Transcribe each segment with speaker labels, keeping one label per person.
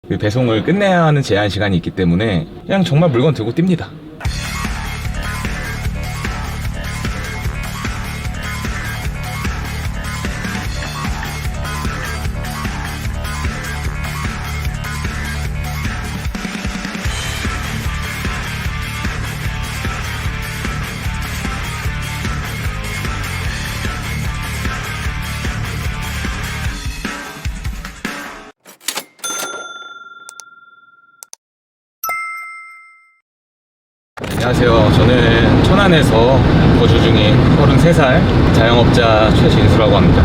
Speaker 1: 그 배송을 끝내야 하는 제한 시간이 있기 때문에 그냥 정말 물건 들고 뜁니다. 안녕하세요. 저는 천안에서 거주 중인 33살 자영업자 최진수라고 합니다.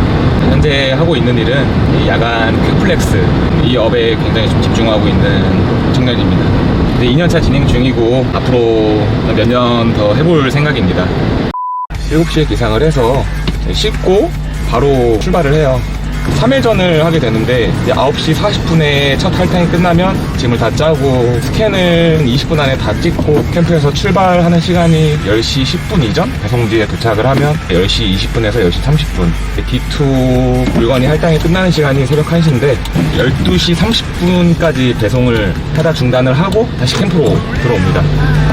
Speaker 1: 현재 하고 있는 일은 이 야간 퀵플렉스 이 업에 굉장히 좀 집중하고 있는 청년입니다. 2년차 진행 중이고 앞으로 몇 년 더 해볼 생각입니다. 7시에 기상을 해서 씻고 바로 출발을 해요. 3회전을 하게 되는데 9시 40분에 첫 할당이 끝나면 짐을 다 짜고 스캔은 20분 안에 다 찍고 캠프에서 출발하는 시간이 10시 10분 이전 배송지에 도착을 하면 10시 20분에서 10시 30분 D2 물건이 할당이 끝나는 시간이 새벽 1시인데 12시 30분까지 배송을 하다 중단을 하고 다시 캠프로 들어옵니다.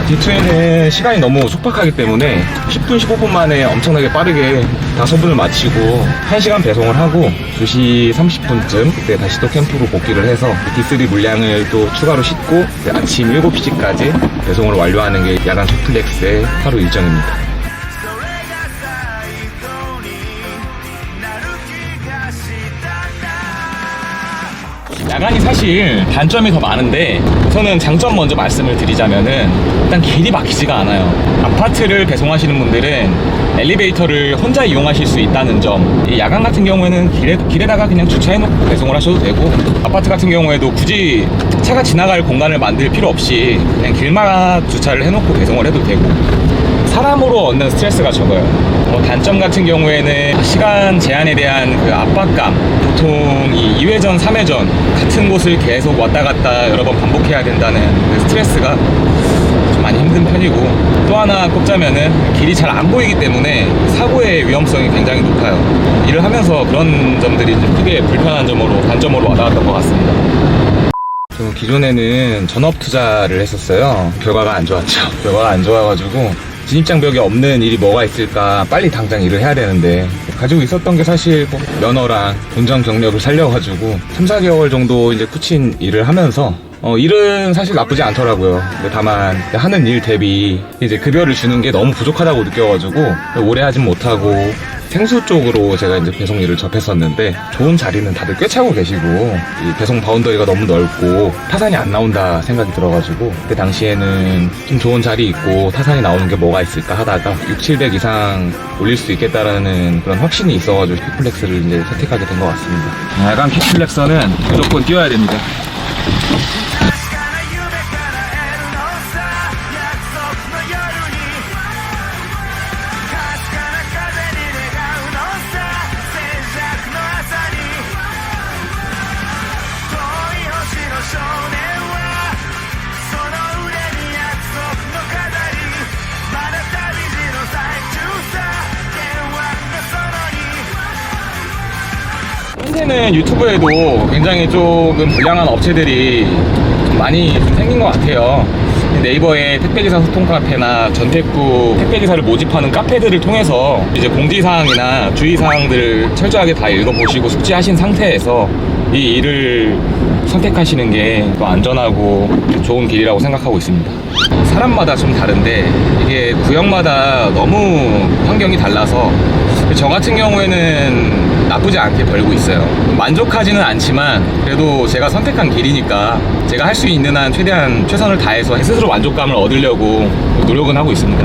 Speaker 1: D2에는 시간이 너무 촉박하기 때문에 10분 15분 만에 엄청나게 빠르게 다 소분을 마치고 1시간 배송을 하고 2시 30분쯤 그때 다시 또 캠프로 복귀를 해서 D3 물량을 또 추가로 싣고 아침 7시까지 배송을 완료하는 게 야간 퀵플렉스의 하루 일정입니다. 야간이 사실 단점이 더 많은데 우선은 장점 먼저 말씀을 드리자면은 일단 길이 막히지가 않아요. 아파트를 배송하시는 분들은 엘리베이터를 혼자 이용하실 수 있다는 점, 이 야간 같은 경우에는 길에다가 그냥 주차해놓고 배송을 하셔도 되고, 아파트 같은 경우에도 굳이 차가 지나갈 공간을 만들 필요 없이 그냥 길만 주차를 해놓고 배송을 해도 되고, 사람으로 얻는 스트레스가 적어요. 단점 같은 경우에는 시간 제한에 대한 그 압박감, 보통 이 2회전, 3회전 같은 곳을 계속 왔다 갔다 여러 번 반복해야 된다는 그 스트레스가 좀 많이 힘든 편이고, 또 하나 꼽자면은 길이 잘 안 보이기 때문에 사고의 위험성이 굉장히 높아요. 일을 하면서 그런 점들이 좀 크게 불편한 점으로, 단점으로 와닿았던 것 같습니다. 저 기존에는 전업 투자를 했었어요. 결과가 안 좋았죠. 결과가 안 좋아가지고 진입장벽이 없는 일이 뭐가 있을까, 빨리 당장 일을 해야 되는데 가지고 있었던 게 사실 면허랑 운전 경력을 살려가지고 3-4개월 정도 이제 쿠친 일을 하면서 일은 사실 나쁘지 않더라고요. 근데 다만 하는 일 대비 이제 급여를 주는 게 너무 부족하다고 느껴가지고 오래 하진 못하고 생수 쪽으로 제가 이제 배송 일을 접했었는데, 좋은 자리는 다들 꿰차고 계시고 이 배송 바운더리가 너무 넓고 타산이 안 나온다 생각이 들어가지고, 그때 당시에는 좀 좋은 자리 있고 타산이 나오는 게 뭐가 있을까 하다가 600-700 이상 올릴 수 있겠다라는 그런 확신이 있어가지고 퀵플렉스를 이제 선택하게 된 것 같습니다. 야간 퀵플렉서는 무조건 뛰어야 됩니다. 현재는 유튜브에도 굉장히 조금 불량한 업체들이 좀 많이 생긴 것 같아요. 네이버의 택배기사 소통 카페나 전택구 택배기사를 모집하는 카페들을 통해서 이제 공지사항이나 주의사항들을 철저하게 다 읽어보시고 숙지하신 상태에서 이 일을 선택하시는 게 더 안전하고 좋은 길이라고 생각하고 있습니다. 사람마다 좀 다른데 이게 구역마다 너무 환경이 달라서 저 같은 경우에는 나쁘지 않게 벌고 있어요. 만족하지는 않지만 그래도 제가 선택한 길이니까 제가 할 수 있는 한 최대한 최선을 다해서 스스로 만족감을 얻으려고 노력은 하고 있습니다.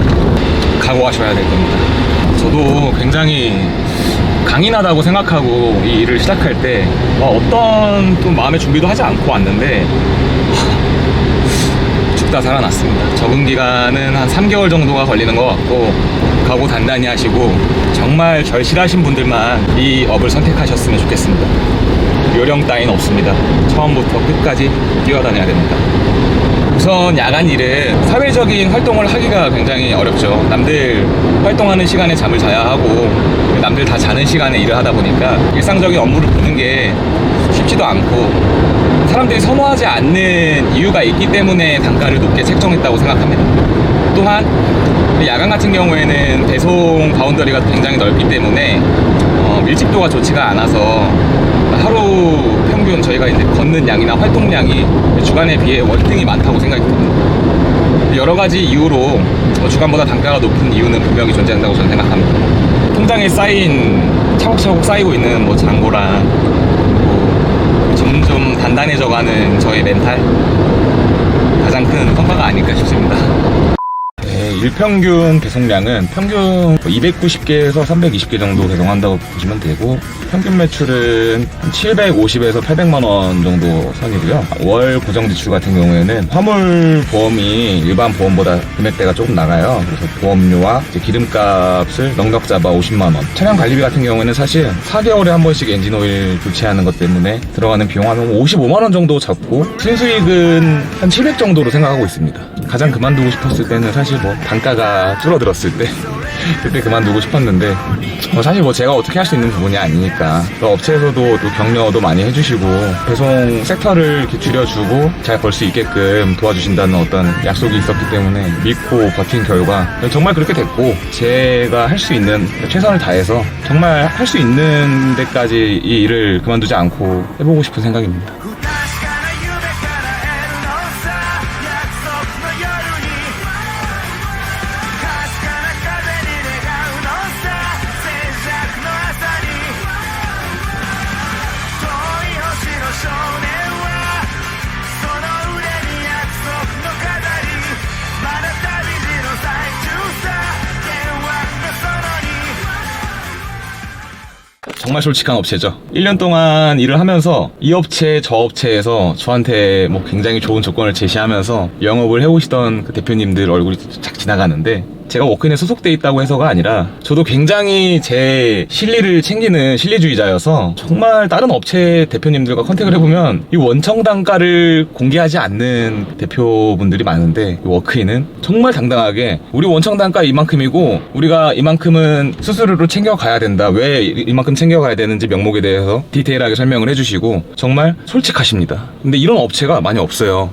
Speaker 1: 각오하셔야 될 겁니다. 저도 굉장히 강인하다고 생각하고 이 일을 시작할 때 어떤 또 마음의 준비도 하지 않고 왔는데 죽다 살아났습니다. 적응 기간은 한 3개월 정도가 걸리는 것 같고, 각오 단단히 하시고 정말 절실하신 분들만 이 업을 선택하셨으면 좋겠습니다. 요령 따윈 없습니다. 처음부터 끝까지 뛰어다녀야 됩니다. 우선 야간 일은 사회적인 활동을 하기가 굉장히 어렵죠. 남들 활동하는 시간에 잠을 자야 하고 남들 다 자는 시간에 일을 하다 보니까 일상적인 업무를 보는 게 쉽지도 않고 사람들이 선호하지 않는 이유가 있기 때문에 단가를 높게 책정했다고 생각합니다. 또한 야간 같은 경우에는 배송 바운더리가 굉장히 넓기 때문에 밀집도가 좋지가 않아서 하루 평균 저희가 이제 걷는 양이나 활동량이 주간에 비해 월등히 많다고 생각이 듭니다. 여러 가지 이유로 주간보다 단가가 높은 이유는 분명히 존재한다고 저는 생각합니다. 통장에 차곡차곡 쌓이고 있는 잔고랑 점점 단단해져가는 저의 멘탈, 가장 큰 성과가 아닐까 싶습니다. 일평균 배송량은 평균 290개에서 320개 정도 배송한다고 보시면 되고, 평균 매출은 750에서 800만원 정도 선이고요. 월 고정 지출 같은 경우에는 화물 보험이 일반 보험보다 금액대가 조금 나가요. 그래서 보험료와 기름값을 넉넉 잡아 50만원. 차량 관리비 같은 경우에는 사실 4개월에 한 번씩 엔진오일 교체하는 것 때문에 들어가는 비용 하면 55만원 정도 잡고, 순수익은 한 700 정도로 생각하고 있습니다. 가장 그만두고 싶었을 때는 사실 단가가 줄어들었을 때 그때 그만두고 싶었는데, 사실 제가 어떻게 할 수 있는 부분이 아니니까 업체에서도 또 격려도 많이 해주시고 배송 섹터를 이렇게 줄여주고 잘 벌 수 있게끔 도와주신다는 어떤 약속이 있었기 때문에 믿고 버틴 결과 정말 그렇게 됐고, 제가 할 수 있는 최선을 다해서 정말 할 수 있는 데까지 이 일을 그만두지 않고 해보고 싶은 생각입니다. 정말 솔직한 업체죠. 1년 동안 일을 하면서 이 업체 저 업체에서 저한테 굉장히 좋은 조건을 제시하면서 영업을 해오시던 그 대표님들 얼굴이 착 지나가는데, 제가 워크인에 소속돼 있다고 해서가 아니라 저도 굉장히 제 실리를 챙기는 실리주의자여서 정말 다른 업체 대표님들과 컨택을 해보면 이 원청 단가를 공개하지 않는 대표분들이 많은데, 이 워크인은 정말 당당하게 우리 원청 단가 이만큼이고 우리가 이만큼은 수수료로 챙겨가야 된다, 왜 이만큼 챙겨가야 되는지 명목에 대해서 디테일하게 설명을 해주시고 정말 솔직하십니다. 근데 이런 업체가 많이 없어요.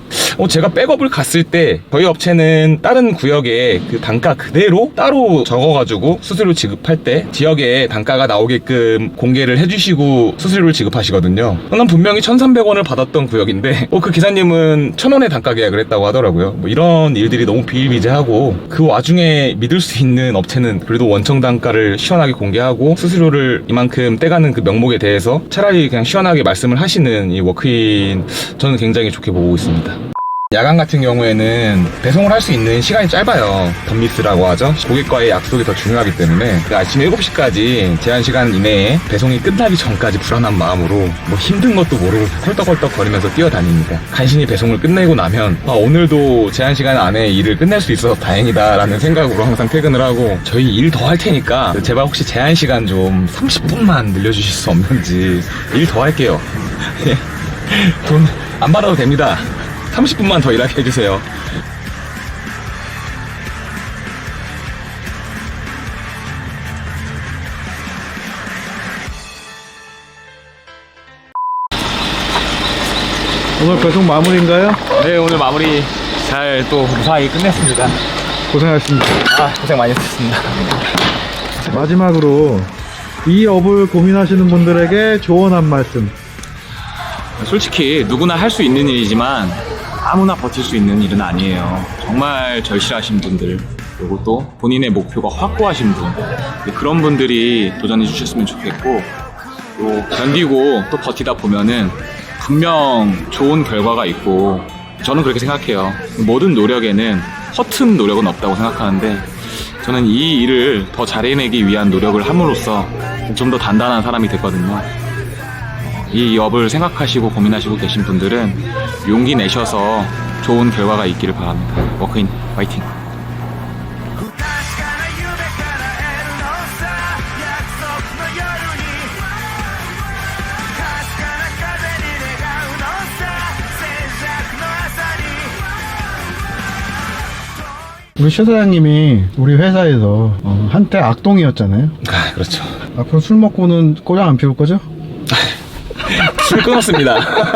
Speaker 1: 제가 백업을 갔을 때 저희 업체는 다른 구역에 그 단가 그대로 따로 적어가지고 수수료 지급할 때 지역에 단가가 나오게끔 공개를 해주시고 수수료를 지급하시거든요. 난 분명히 1,300원을 받았던 구역인데 그 기사님은 1,000원에 단가 계약을 했다고 하더라고요. 이런 일들이 너무 비일비재하고, 그 와중에 믿을 수 있는 업체는 그래도 원청 단가를 시원하게 공개하고 수수료를 이만큼 떼가는 그 명목에 대해서 차라리 그냥 시원하게 말씀을 하시는 이 워크인, 저는 굉장히 좋게 보고 있습니다. 야간 같은 경우에는 배송을 할 수 있는 시간이 짧아요. 덤미스라고 하죠. 고객과의 약속이 더 중요하기 때문에 아침 7시까지 제한 시간 이내에 배송이 끝나기 전까지 불안한 마음으로 힘든 것도 모르고 헐떡헐떡 거리면서 뛰어다닙니다. 간신히 배송을 끝내고 나면 오늘도 제한 시간 안에 일을 끝낼 수 있어서 다행이다 라는 생각으로 항상 퇴근을 하고, 저희 일 더 할 테니까 제발 혹시 제한 시간 좀 30분만 늘려주실 수 없는지, 일 더 할게요. 돈 안 받아도 됩니다. 30분만 더 일하게 해주세요.
Speaker 2: 오늘 배송 마무리인가요?
Speaker 1: 네, 오늘 마무리 잘 또 무사히 끝냈습니다.
Speaker 2: 고생하셨습니다.
Speaker 1: 고생 많이 했습니다.
Speaker 2: 마지막으로 이 업을 고민하시는 분들에게 조언 한 말씀.
Speaker 1: 솔직히 누구나 할 수 있는 일이지만 아무나 버틸 수 있는 일은 아니에요. 정말 절실하신 분들, 그리고 또 본인의 목표가 확고하신 분, 그런 분들이 도전해 주셨으면 좋겠고, 또 견디고 또 버티다 보면은 분명 좋은 결과가 있고, 저는 그렇게 생각해요. 모든 노력에는 허튼 노력은 없다고 생각하는데, 저는 이 일을 더 잘해내기 위한 노력을 함으로써 좀 더 단단한 사람이 됐거든요. 이 업을 생각하시고 고민하시고 계신 분들은 용기 내셔서 좋은 결과가 있기를 바랍니다. 워크인 화이팅!
Speaker 2: 우리 최 사장님이 우리 회사에서 한때 악동이었잖아요.
Speaker 1: 그렇죠.
Speaker 2: 앞으로 술 먹고는 꼬장 안 피울 거죠?
Speaker 1: 줄 끊었습니다.